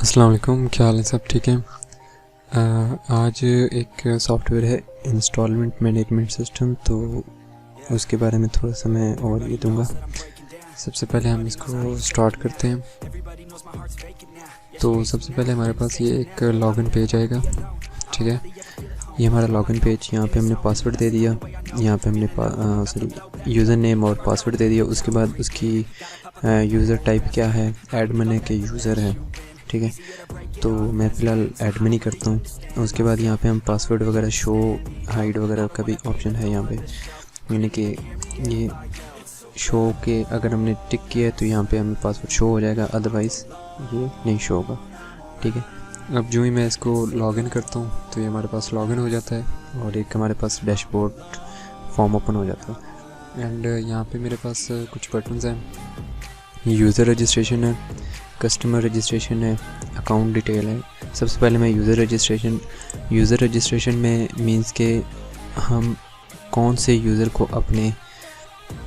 अस्सलाम वालेकुम, क्या हाल है? सब ठीक है। आज एक सॉफ्टवेयर है इंस्टॉलमेंट मैनेजमेंट सिस्टम, तो उसके बारे में थोड़ा सा मैं ओवरव्यू दूंगा। सबसे पहले हम इसको स्टार्ट करते हैं। तो सबसे पहले हमारे पास ये एक लॉगिन पेज आएगा, ठीक है। ये हमारा लॉगिन पेज, यहाँ पे हमने पासवर्ड दे दिया, यहाँ पे हमने यूज़र नेम और पासवर्ड दे दिया। उसके बाद उसकी यूज़र टाइप क्या है, एडमिन है कि यूज़र है, ठीक है। तो मैं फ़िलहाल एडमिन ही करता हूँ। उसके बाद यहाँ पे हम पासवर्ड वगैरह शो हाइड वगैरह का भी ऑप्शन है यहाँ पे, यानी कि ये शो के अगर हमने टिक किया है तो यहाँ पे हमें पासवर्ड शो हो जाएगा, अदरवाइज़ ये नहीं शो होगा, ठीक है। अब जो ही मैं इसको लॉगिन करता हूँ तो ये हमारे पास लॉगिन हो जाता है और एक हमारे पास डैशबोर्ड फॉर्म ओपन हो जाता है। एंड यहाँ पे मेरे पास कुछ बटन्स हैं। यूज़र रजिस्ट्रेशन है, कस्टमर रजिस्ट्रेशन है, अकाउंट डिटेल है। सबसे पहले मैं यूज़र रजिस्ट्रेशन में मींस के हम कौन से यूज़र को अपने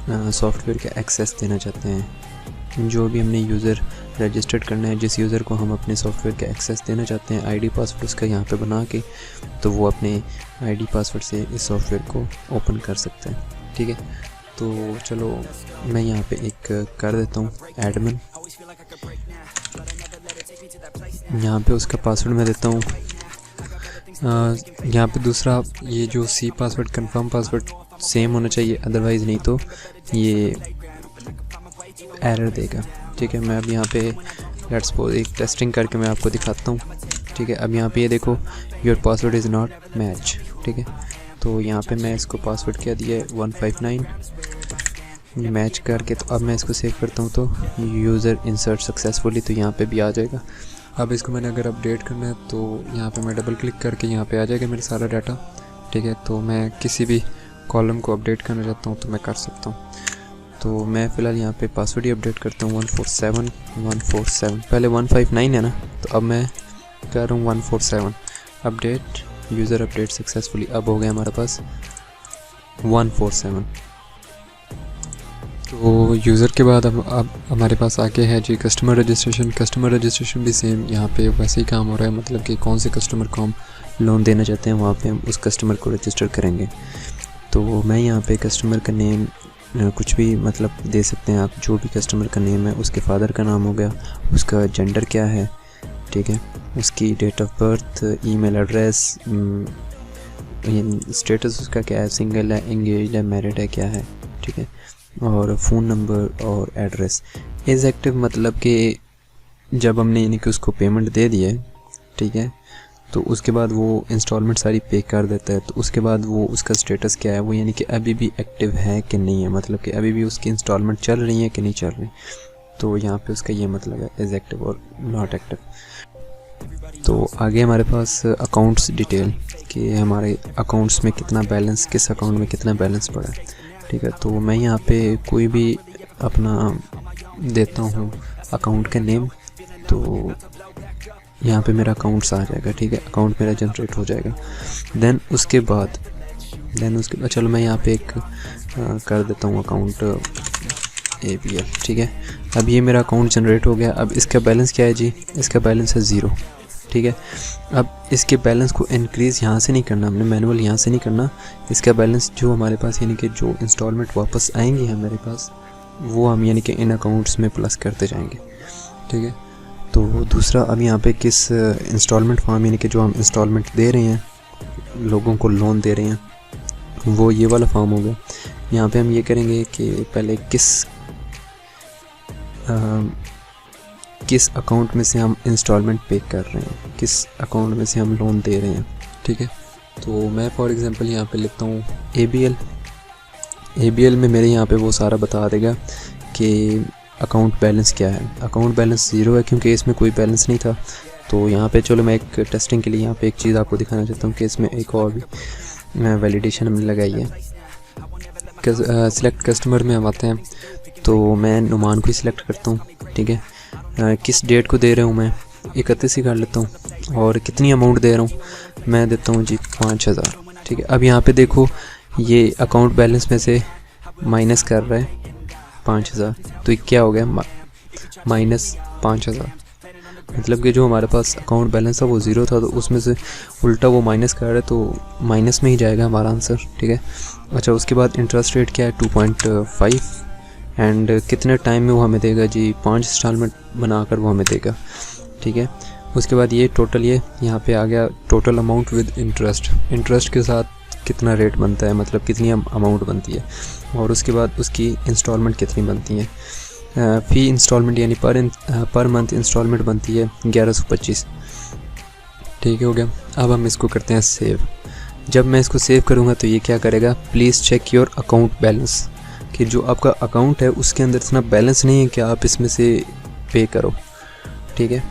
सॉफ्टवेयर का एक्सेस देना चाहते हैं। जो भी हमने यूज़र रजिस्टर्ड करना है, जिस यूज़र को हम अपने सॉफ्टवेयर का एक्सेस देना चाहते हैं, आईडी पासवर्ड उसका यहाँ पे बना के, तो वो अपने आईडी पासवर्ड से इस सॉफ्टवेयर को ओपन कर सकता है, ठीक है। तो चलो मैं यहाँ पे एक कर देता हूँ एडमिन। यहाँ पे उसका पासवर्ड मैं देता हूँ। यहाँ पे दूसरा ये जो सी पासवर्ड कंफर्म पासवर्ड सेम होना चाहिए, अदरवाइज़ नहीं तो ये एरर देगा, ठीक है। मैं अब यहाँ पे लेट्स सपोज एक टेस्टिंग करके मैं आपको दिखाता हूँ, ठीक है। अब यहाँ पे ये देखो your password is not match, ठीक है। तो यहाँ पे मैं इसको पासवर्ड क्या दिया है 159 मैच करके। तो अब मैं इसको सेव करता हूँ तो यूज़र इंसर्ट सक्सेसफुली, तो यहाँ पे भी आ जाएगा। अब इसको मैंने अगर अपडेट करना है तो यहाँ पे मैं डबल क्लिक करके यहाँ पे आ जाएगा मेरा सारा डाटा, ठीक है। तो मैं किसी भी कॉलम को अपडेट करना चाहता हूँ तो मैं कर सकता हूँ। तो मैं फ़िलहाल यहाँ पे पासवर्ड ही अपडेट करता हूँ 147 पहले 159 है ना, तो अब मैं कर रहा हूँ 147 अपडेट, यूज़र अपडेट सक्सेसफुली। अब हो गया हमारे पास 147। तो यूज़र के बाद अब हमारे पास आगे है जी कस्टमर रजिस्ट्रेशन भी सेम यहाँ पे वैसे ही काम हो रहा है। मतलब कि कौन से कस्टमर को हम लोन देना चाहते हैं, वहाँ पे हम उस कस्टमर को रजिस्टर करेंगे। तो मैं यहाँ पे कस्टमर का नेम कुछ भी मतलब दे सकते हैं आप, जो भी कस्टमर का नेम है, उसके फादर का नाम हो गया, उसका जेंडर क्या है, ठीक है, उसकी date of birth, email address, status उसका क्या है, सिंगल है, एंगेज्ड है, मैरिड है, क्या है, ठीक है, और फ़ोन नंबर और एड्रेस। इज़ एक्टिव मतलब कि जब हमने यानी कि उसको पेमेंट दे दी है, ठीक है, तो उसके बाद वो इंस्टॉलमेंट सारी पे कर देता है। तो उसके बाद वो उसका स्टेटस क्या है, वो यानी कि अभी भी एक्टिव है कि नहीं है, मतलब कि अभी भी उसकी इंस्टॉलमेंट चल रही है कि नहीं चल रही। तो यहाँ पे उसका ये मतलब है इज़ एक्टिव और नॉट एक्टिव। तो आगे हमारे पास अकाउंट्स डिटेल कि हमारे अकाउंट्स में कितना बैलेंस, किस अकाउंट में कितना बैलेंस पड़ा है, ठीक है। तो मैं यहाँ पे कोई भी अपना देता हूँ अकाउंट का नेम, तो यहाँ पे मेरा अकाउंट्स आ जाएगा, ठीक है, अकाउंट मेरा जनरेट हो जाएगा। देन उसके बाद चलो मैं यहाँ पे एक कर देता हूँ अकाउंट ABL, ठीक है। अब ये मेरा अकाउंट जनरेट हो गया। अब इसका बैलेंस क्या है जी, इसका बैलेंस है 0, ठीक है। अब इसके बैलेंस को इंक्रीज़ यहाँ से नहीं करना, हमने मैनुअल यहाँ से नहीं करना। इसका बैलेंस जो हमारे पास यानी कि जो इंस्टॉलमेंट वापस आएंगी हमारे पास, वो हम यानी कि इन अकाउंट्स में प्लस करते जाएंगे, ठीक है। तो दूसरा अब यहाँ पे किस इंस्टॉलमेंट फॉर्म यानी कि जो हम इंस्टॉलमेंट दे रहे हैं, लोगों को लोन दे रहे हैं, वो ये वाला फॉर्म हो गया। यहाँ पे हम ये करेंगे कि पहले किस अकाउंट में से हम इंस्टॉलमेंट पे कर रहे हैं, किस अकाउंट में से हम लोन दे रहे हैं, ठीक है। तो मैं फॉर एग्ज़ाम्पल यहाँ पे लिखता हूँ ABL में मेरे यहाँ पे वो सारा बता देगा कि अकाउंट बैलेंस क्या है। अकाउंट बैलेंस 0 है क्योंकि इसमें कोई बैलेंस नहीं था। तो यहाँ पे चलो मैं एक टेस्टिंग के लिए यहाँ पे एक चीज़ आपको दिखाना चाहता हूँ कि इसमें एक और भी वैलिडेशन हमने लगाई है। सिलेक्ट कस्टमर में हम आते हैं, तो मैं नुमान को ही सिलेक्ट करता हूँ, ठीक है। किस डेट को दे रहा हूँ मैं 31 ही कर लेता हूँ, और कितनी अमाउंट दे रहा हूँ मैं देता हूँ जी 5000, ठीक है। अब यहाँ पे देखो ये अकाउंट बैलेंस में से माइनस कर रहा है 5000, तो ये क्या हो गया -5000। मतलब कि जो हमारे पास अकाउंट बैलेंस था वो 0 था, तो उसमें से उल्टा वो माइनस कर रहा है, तो माइनस में ही जाएगा हमारा आंसर, ठीक है। अच्छा, उसके बाद इंटरेस्ट रेट क्या है 2.5 एंड कितने टाइम में वो हमें देगा जी, 5 इंस्टॉलमेंट बनाकर वो हमें देगा, ठीक है। उसके बाद ये टोटल, ये यहाँ पे आ गया total amount with interest, interest के साथ कितना रेट बनता है, मतलब कितनी अमाउंट बनती है, और उसके बाद उसकी इंस्टॉलमेंट कितनी बनती है। फ़ी इंस्टॉलमेंट यानी पर मंथ इंस्टॉलमेंट बनती है 1125, ठीक हो गया। अब हम इसको करते हैं सेव। जब मैं इसको सेव करूँगा तो ये क्या करेगा, please check your account balance, कि जो आपका अकाउंट है उसके अंदर इतना बैलेंस नहीं है कि आप इसमें से पे करो, ठीक है।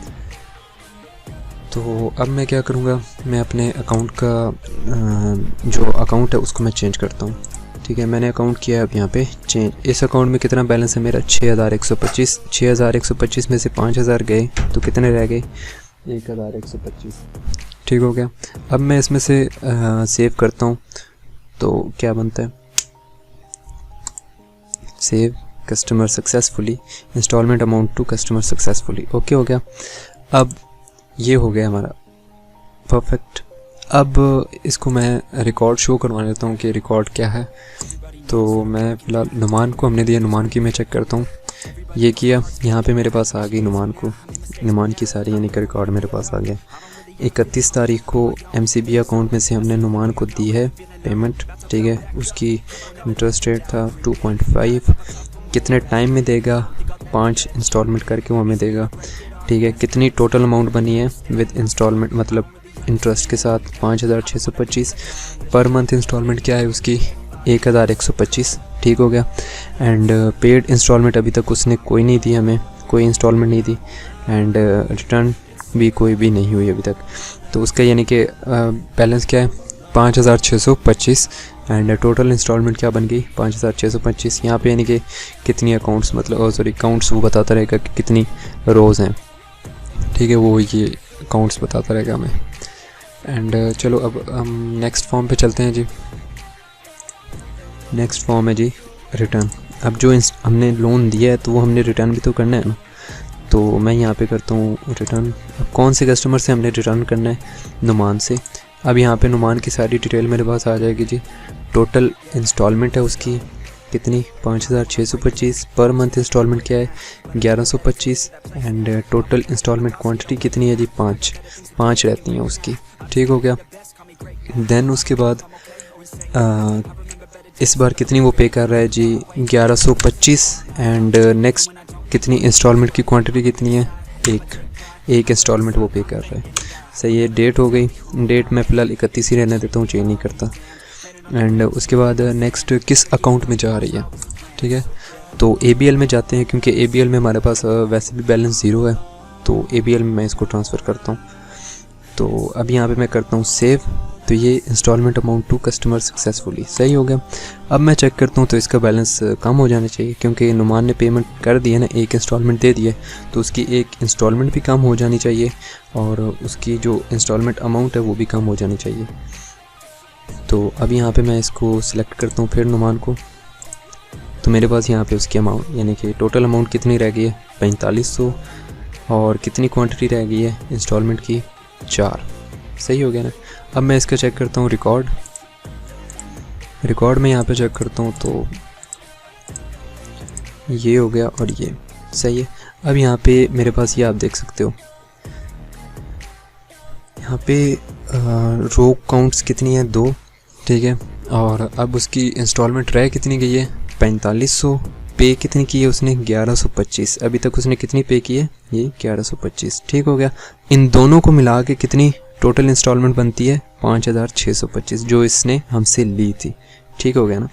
तो अब मैं क्या करूँगा, मैं अपने अकाउंट का जो अकाउंट है उसको मैं चेंज करता हूँ, ठीक है। मैंने अकाउंट किया है अब यहाँ पे चेंज। इस अकाउंट में कितना बैलेंस है मेरा 6125, 6125 में से 5000 गए तो कितने रह गए 1125, ठीक हो गया। अब मैं इसमें से सेव करता हूँ तो क्या बनता है, save customer successfully, installment amount to customer successfully, okay हो गया। अब ये हो गया हमारा परफेक्ट। अब इसको मैं रिकॉर्ड शो करवा लेता हूँ कि रिकॉर्ड क्या है। तो मैं फ़िलहाल नुमान को हमने दिया, नुमान की मैं चेक करता हूँ। ये किया, यहाँ पे मेरे पास आ गई नुमान की सारी यानी कि रिकॉर्ड मेरे पास आ गया। 31 तारीख को MCB अकाउंट में से हमने नुमान को दी है पेमेंट, ठीक है। उसकी इंटरेस्ट रेट था 2.5, कितने टाइम में देगा, 5 इंस्टॉलमेंट करके वो हमें देगा, ठीक है। कितनी टोटल अमाउंट बनी है विद इंस्टॉलमेंट मतलब इंटरेस्ट के साथ 5625, पर मंथ इंस्टॉलमेंट क्या है उसकी 1125, ठीक हो गया। एंड पेड इंस्टॉलमेंट अभी तक उसने कोई नहीं दी, हमें कोई इंस्टॉलमेंट नहीं दी, एंड रिटर्न भी कोई भी नहीं हुई अभी तक। तो उसका यानी कि बैलेंस क्या है 5625 एंड टोटल इंस्टॉलमेंट क्या बन गई 5625। यहाँ पे यानी कि कितनी अकाउंट्स मतलब सॉरी अकाउंट्स वो बताता रहेगा कि कितनी रोज़ हैं, ठीक है, वो ये अकाउंट्स बताता रहेगा हमें। एंड चलो अब हम नेक्स्ट फॉर्म पे चलते हैं जी। नेक्स्ट फॉर्म है जी रिटर्न। अब जो हमने लोन दिया है तो वो हमने रिटर्न भी तो करना है ना, तो मैं यहाँ पे करता हूँ रिटर्न। अब कौन से कस्टमर से हमने रिटर्न करना है, नुमान से। अब यहाँ पे नुमान की सारी डिटेल मेरे पास आ जाएगी जी। टोटल इंस्टॉलमेंट है उसकी कितनी 5625, पर मंथ इंस्टॉलमेंट क्या है 1125 एंड टोटल इंस्टॉलमेंट क्वांटिटी कितनी है जी 5 रहती हैं उसकी, ठीक हो गया। देन उसके बाद इस बार कितनी वो पे कर रहा है जी 1125 एंड नेक्स्ट कितनी इंस्टॉलमेंट की क्वांटिटी कितनी है एक इंस्टॉलमेंट वो पे कर रहा है, सही है। डेट हो गई, डेट मैं फ़िलहाल 31 ही रहने देता हूँ, चेंज नहीं करता। एंड उसके बाद नेक्स्ट किस अकाउंट में जा रही है, ठीक है। तो ABL में जाते हैं क्योंकि ABL में हमारे पास वैसे भी बैलेंस 0 है, तो ABL में मैं इसको ट्रांसफ़र करता हूँ। तो अब यहाँ पे मैं करता हूँ सेव, तो ये installment amount to customer successfully सही हो गया। अब मैं चेक करता हूँ तो इसका बैलेंस कम हो जाना चाहिए क्योंकि नुमान ने पेमेंट कर दी है ना, एक इंस्टॉलमेंट दे दी है, तो उसकी एक इंस्टॉलमेंट भी कम हो जानी चाहिए और उसकी जो इंस्टॉलमेंट अमाउंट है वो भी कम हो जानी चाहिए। तो अब यहाँ पे मैं इसको सिलेक्ट करता हूँ फिर नुमान को, तो मेरे पास यहाँ पे उसकी अमाउंट यानी कि टोटल अमाउंट कितनी रह गई है 4500 और कितनी क्वांटिटी रह गई है इंस्टॉलमेंट की 4, सही हो गया ना। अब मैं इसका चेक करता हूँ रिकॉर्ड में यहाँ पे चेक करता हूँ तो ये हो गया और ये सही है। अब यहाँ पे मेरे पास ये आप देख सकते हो, यहाँ पे रो काउंट्स कितनी है 2, ठीक है। और अब उसकी इंस्टॉलमेंट रह कितनी गई है 4500, पे कितनी की है उसने 1125, अभी तक उसने कितनी पे की है ये 1125, ठीक हो गया। इन दोनों को मिला के कितनी टोटल इंस्टॉलमेंट बनती है 5625 जो इसने हमसे ली थी, ठीक हो गया ना।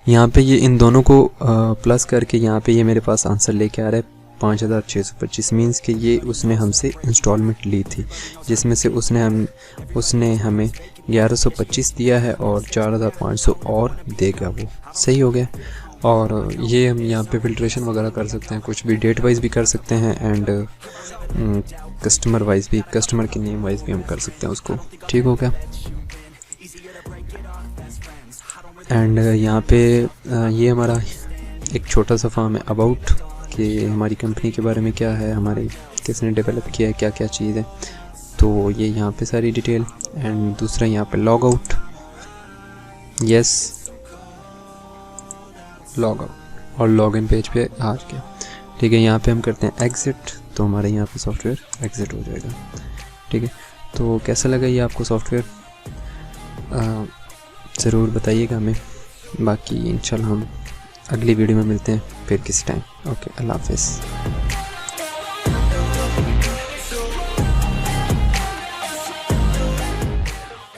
यहाँ पे ये इन दोनों को प्लस करके यहाँ पे ये मेरे पास आंसर लेके आ रहा है 5625, मीन्स कि ये उसने हमसे इंस्टॉलमेंट ली थी जिसमें से उसने हमें 1125 दिया है और 4500 और देगा वो, सही हो गया। और ये हम यहाँ पे फिल्ट्रेशन वगैरह कर सकते हैं, कुछ भी डेट वाइज भी कर सकते हैं एंड कस्टमर वाइज भी, कस्टमर के नेम वाइज भी हम कर सकते हैं उसको, ठीक हो गया। एंड यहाँ पे ये हमारा एक छोटा सा फॉर्म है अबाउट कि हमारी कंपनी के बारे में क्या है, हमारे किसने डेवलप किया है, क्या क्या चीज़ है। तो ये यहाँ पे सारी डिटेल, एंड दूसरा यहाँ पे log out, yes log out, और लॉग इन पेज पे आ गया। ठीक है, यहाँ पे हम करते हैं एग्ज़िट, तो हमारे यहाँ पे सॉफ्टवेयर एग्ज़िट हो जाएगा। ठीक है, तो कैसा लगा ये आपको सॉफ्टवेयर, ज़रूर बताइएगा हमें। बाकी इंशाल्लाह हम अगली वीडियो में मिलते हैं फिर किसी टाइम। ओके, अल्लाह हाफ़िज़।